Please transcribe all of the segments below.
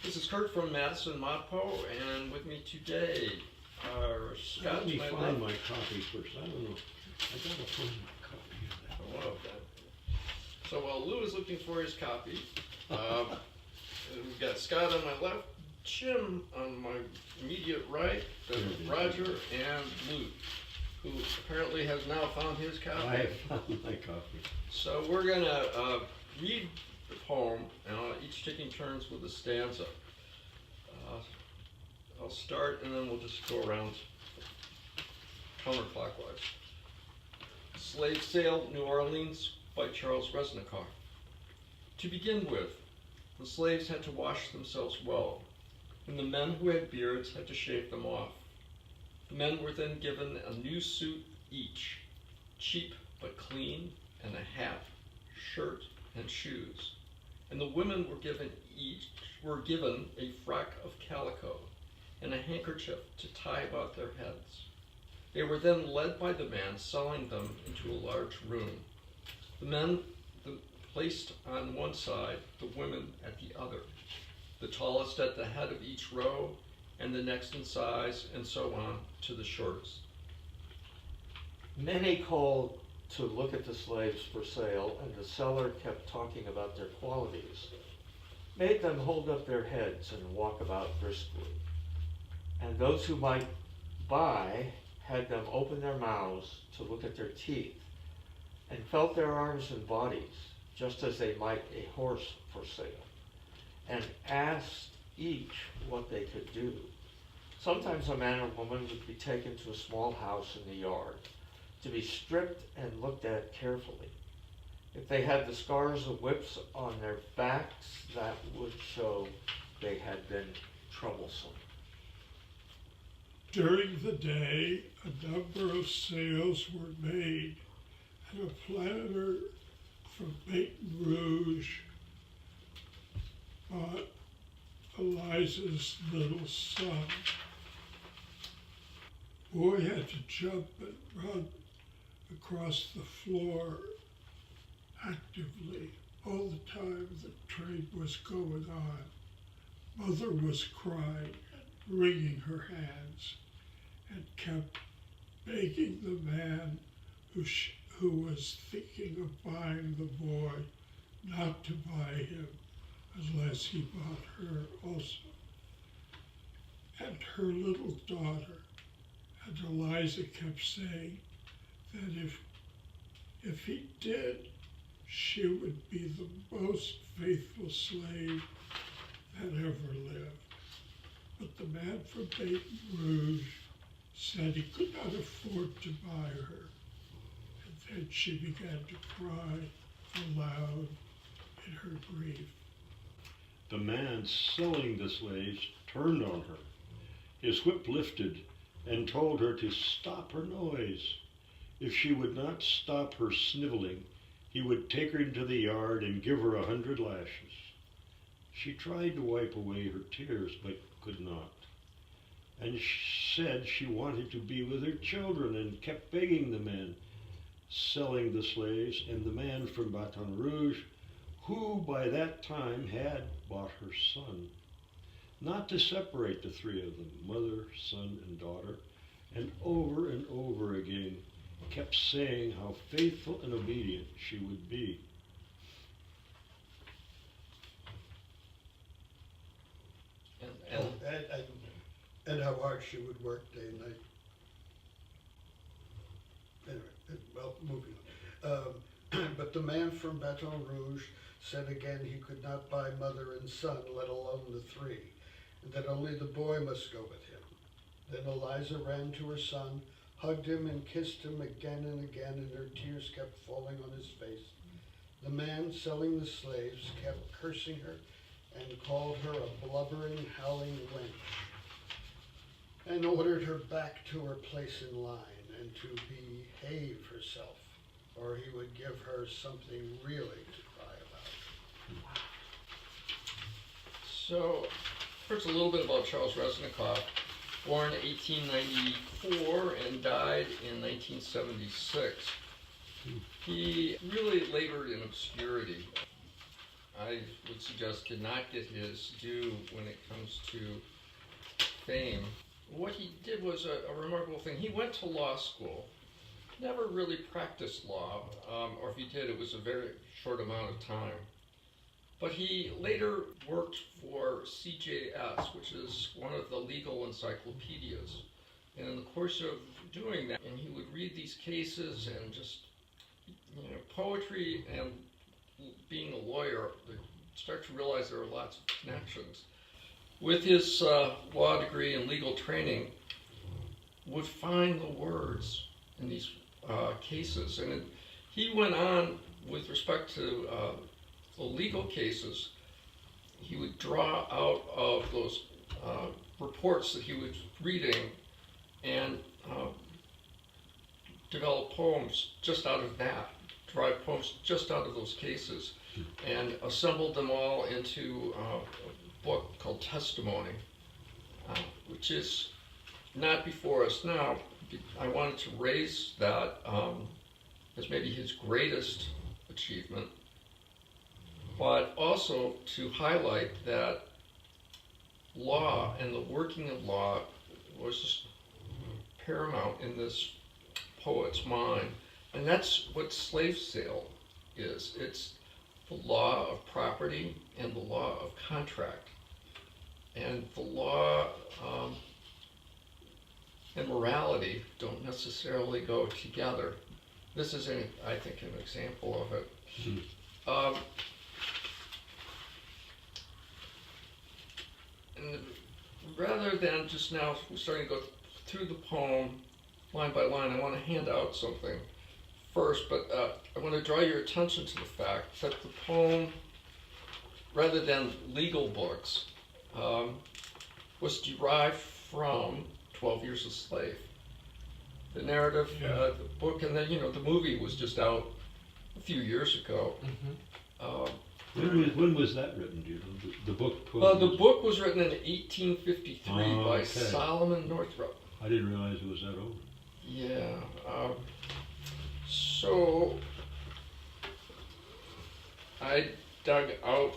This is Kurt from Madison ModPo, and with me today are Scott. Let me find my copy first. I don't know. I gotta find my copy of that. Oh, okay. So while Lou is looking for his copy, we've got Scott on my left, Jim on my immediate right, then Roger, and Lou, who apparently has now found his copy. I have found my copy. So we're gonna read the poem, and each taking turns with a stanza. I'll start, and then we'll just go around counterclockwise. Slave Sale, New Orleans, by Charles Reznikoff. To begin with, the slaves had to wash themselves well, and the men who had beards had to shave them off. The men were then given a new suit each, cheap but clean, and a hat, shirt, and shoes. And the women were given a frock of calico and a handkerchief to tie about their heads. They were then led by the man selling them into a large room. The men placed on one side, the women at the other, the tallest at the head of each row, and the next in size, and so on to the shortest. Many called to look at the slaves for sale, and the seller kept talking about their qualities, made them hold up their heads and walk about briskly. And those who might buy had them open their mouths to look at their teeth, and felt their arms and bodies, just as they might a horse for sale, and asked each what they could do. Sometimes a man or woman would be taken to a small house in the yard, to be stripped and looked at carefully. If they had the scars of whips on their backs, that would show they had been troublesome. During the day, a number of sales were made, and a planter from Baton Rouge bought Eliza's little son. Boy had to jump and run across the floor actively all the time the trade was going on. Mother was crying and wringing her hands and kept begging the man who was thinking of buying the boy not to buy him unless he bought her also. And her little daughter, and Eliza kept saying that if he did, she would be the most faithful slave that ever lived. But the man from Baton Rouge said he could not afford to buy her. And then she began to cry aloud in her grief. The man selling the slaves turned on her. His whip lifted and told her to stop her noise. If she would not stop her sniveling, he would take her into the yard and give her 100 lashes. She tried to wipe away her tears, but could not. And said she wanted to be with her children, and kept begging the man selling the slaves and the man from Baton Rouge, who by that time had bought her son, not to separate the three of them, mother, son, and daughter, and over again kept saying how faithful and obedient she would be. And how hard she would work day and night. Anyway, well, moving on. But the man from Baton Rouge said again he could not buy mother and son, let alone the three, and that only the boy must go with him. Then Eliza ran to her son, hugged him and kissed him again and again, and her tears kept falling on his face. The man selling the slaves kept cursing her and called her a blubbering, howling wench, and ordered her back to her place in line and to behave herself, or he would give her something really to cry about. So, first a little bit about Charles Reznikoff. Born 1894 and died in 1976. He really labored in obscurity. I would suggest did not get his due when it comes to fame. What he did was a remarkable thing. He went to law school, never really practiced law, or if he did, it was a very short amount of time. But he later worked for CJS, which is one of the legal encyclopedias. And in the course of doing that, and he would read these cases and just, poetry and being a lawyer, they start to realize there are lots of connections. With his law degree and legal training, would find the words in these cases. And he went on, with respect to the legal cases, he would draw out of those reports that he was reading and develop poems just out of that, derive poems just out of those cases, and assembled them all into a book called Testimony, which is not before us now. I wanted to raise that as maybe his greatest achievement, but also to highlight that law and the working of law was just paramount in this poet's mind. And that's what slave sale is. It's the law of property and the law of contract. And the law and morality don't necessarily go together. This is, I think, an example of it. And rather than just now starting to go through the poem line by line, I want to hand out something first, but I want to draw your attention to the fact that the poem, rather than legal books, was derived from 12 Years a Slave. The narrative, the book, and then, the movie was just out a few years ago. When was that written, do you know? The book? The book was written in 1853 by okay. Solomon Northrup. I didn't realize it was that old. Yeah. So I dug out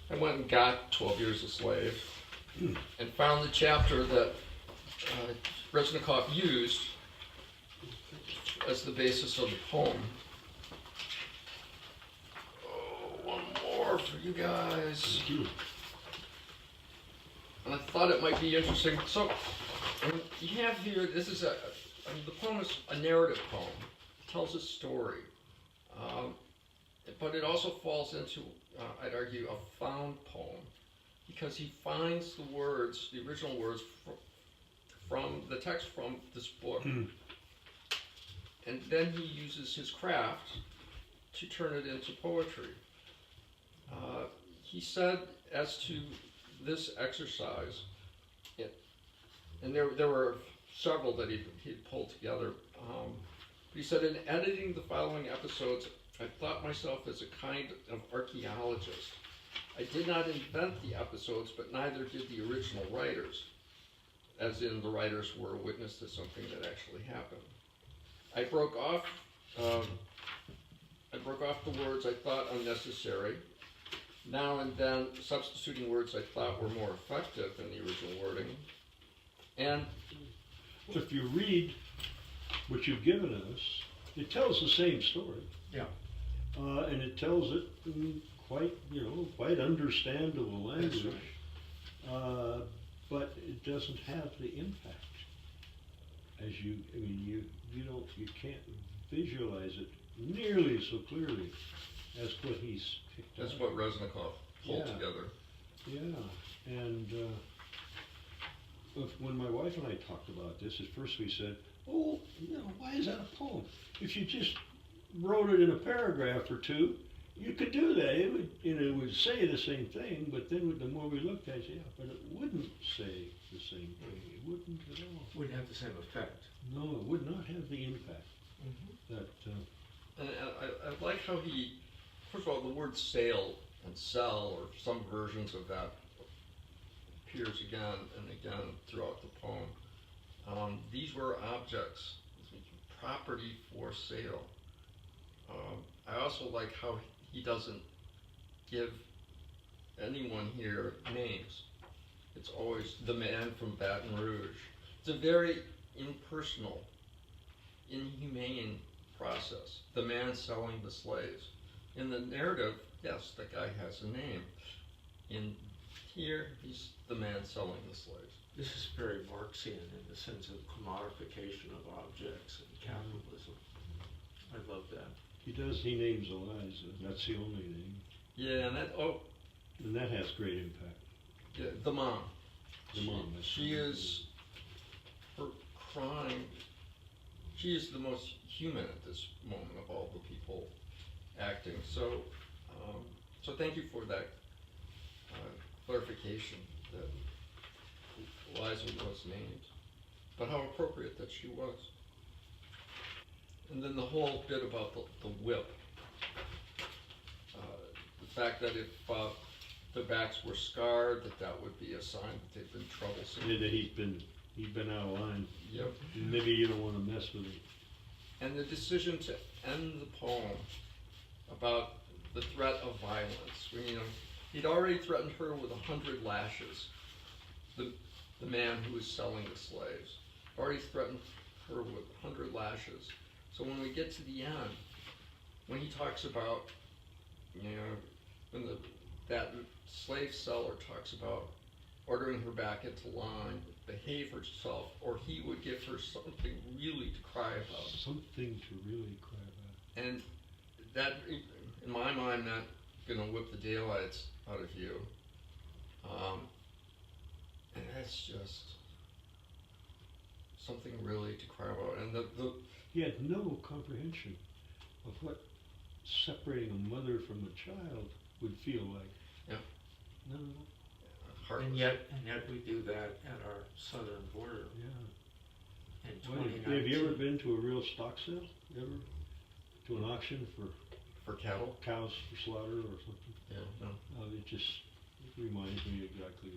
I went and got 12 Years a Slave and found the chapter that Reznikoff used as the basis of the poem. One more for you guys. Thank you. And I thought it might be interesting. So, you have here, this is the poem is a narrative poem. It tells a story. But it also falls into, I'd argue, a found poem, because he finds the words, the original words, from the text from this book. And then he uses his craft to turn it into poetry. He said, as to this exercise, and there were several that he pulled together, but he said, in editing the following episodes, I thought myself as a kind of archaeologist. I did not invent the episodes, but neither did the original writers, as in the writers were a witness to something that actually happened. I broke off the words I thought unnecessary, now and then substituting words I thought were more effective than the original wording. And if you read what you've given us, it tells the same story. Yeah. And it tells it in quite understandable language. That's right. But it doesn't have the impact as you can't visualize it nearly so clearly as what he's picked that's up. what Reznikoff pulled Yeah. together. Yeah, and when my wife and I talked about this, at first we said, why is that a poem? If you just wrote it in a paragraph or two, you could do that. It would say the same thing, but then the more we looked at it, but it wouldn't say the same thing. It wouldn't at all. Wouldn't have the same effect. No, it would not have the impact that. And I like how he, first of all, the word sale and sell, or some versions of that, appears again and again throughout the poem. These were objects, property for sale. I also like how he doesn't give anyone here names. It's always the man from Baton Rouge. It's a very impersonal, inhumane process. The man selling the slaves. In the narrative, yes, the guy has a name. In here, he's the man selling the slaves. This is very Marxian in the sense of commodification of objects and capitalism. I love that. He names Eliza. That's the only name. Yeah, And that has great impact. yeah, the mom. The mom. She is, her crying, she is the most human at this moment of all the people acting. So, so thank you for that clarification that Eliza was named, but how appropriate that she was. And then the whole bit about the whip. The fact that if their backs were scarred, that would be a sign that they've been troublesome. Yeah, that he's been out of line. Yep. Maybe you don't want to mess with him. And the decision to end the poem about the threat of violence. When, he'd already threatened her with 100 lashes. The man who was selling the slaves already threatened her with 100 lashes. So when we get to the end, when he talks about, when that slave seller talks about ordering her back into line, behave herself, or he would give her something really to cry about. Something to really cry about. And that, in my mind, not gonna whip the daylights out of you. And that's just something really to cry about. And He had no comprehension of what separating a mother from a child would feel like. Yeah. No. And yet we do that at our southern border. Yeah. In Well, 2019. have you ever been to a real stock sale? Ever? To an auction for cattle? Cows for slaughter or something? Yeah, no. It just reminds me exactly,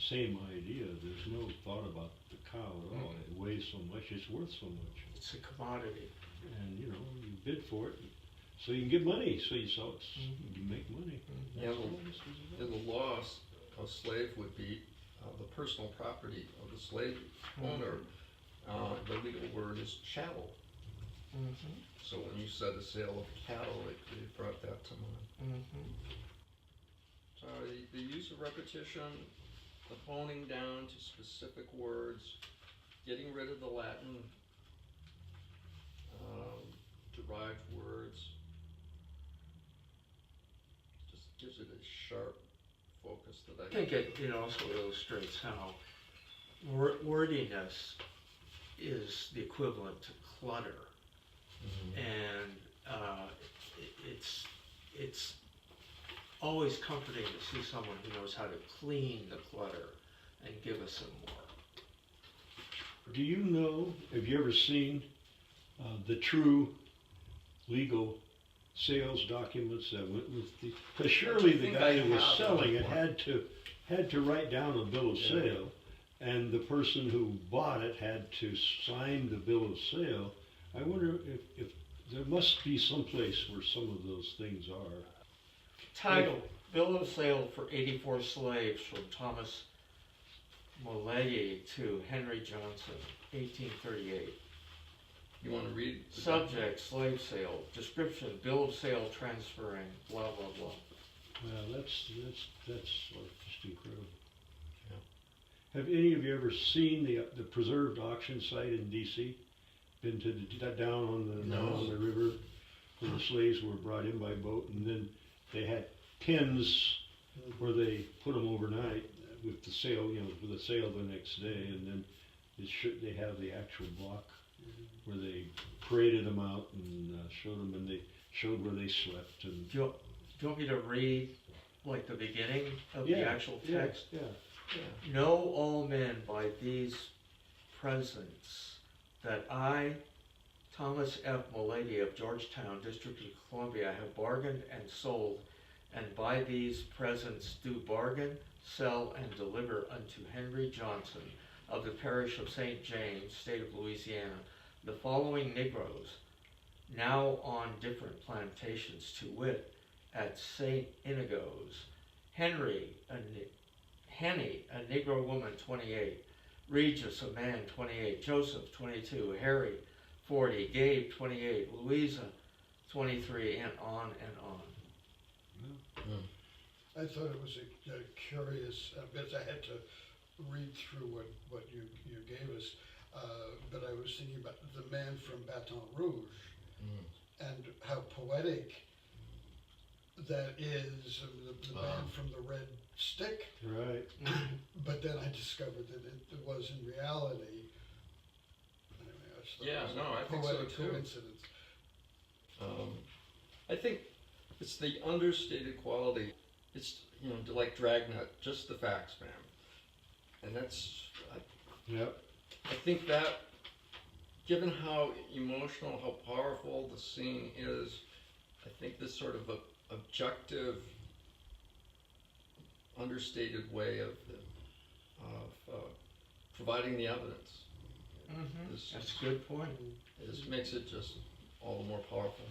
same idea. There's no thought about the cow at all. It weighs so much, it's worth so much. It's a commodity. And, you bid for it, so you can get money, so you sell it, you make money. Yeah, That's all this is about. and the loss of slave would be the personal property of the slave owner. The legal word is chattel. Mm-hmm. So when you said a sale of cattle, it brought that to mind. Mm-hmm. So the use of repetition, the honing down to specific words, getting rid of the Latin derived words, just gives it a sharp focus that I think it also illustrates how wordiness is the equivalent to clutter. Mm-hmm. And it's always comforting to see someone who knows how to clean the clutter and give us some more. Do you know, have you ever seen the true legal sales documents that went with the, because surely the guy who was selling it had to write down a bill of sale, and the person who bought it had to sign the bill of sale. I wonder if there must be some place where some of those things are. Title, Bill of Sale for 84 Slaves from Thomas Molay to Henry Johnson, 1838. You want to read? Subject, slave sale. Description, bill of sale transferring, blah, blah, blah. Well, that's just incredible. Yeah. Have any of you ever seen the preserved auction site in D.C.? Been to down on the river where the slaves were brought in by boat, and then they had pens where they put them overnight with the sale, for the sale the next day, and then they have the actual block where they paraded them out and showed them, and they showed where they slept. And Do you want me to read, like, the beginning of the actual text? Yeah. Know all men by these presents that I, Thomas F. Molady of Georgetown, District of Columbia, have bargained and sold, and by these presents do bargain, sell, and deliver unto Henry Johnson of the parish of St. James, state of Louisiana, the following Negroes, now on different plantations, to wit, at St. Inigo's, Henny, a Negro woman, 28, Regis, a man, 28, Joseph, 22, Harry, 40, Gabe, 28, Louisa, 23, and on and on. I thought it was a curious, because I had to read through what you gave us, but I was thinking about the man from Baton Rouge and how poetic that is, the man from the red stick. Right. But then I discovered that it was in reality. Anyway, I just thought Yeah, it was no, a I think so poetic too. coincidence. I think it's the understated quality. It's, like Dragnet, just the facts, man. And that's, Yep. I think that, given how emotional, how powerful the scene is, I think this sort of objective, understated way of providing the evidence That's a good point. makes it just all the more powerful.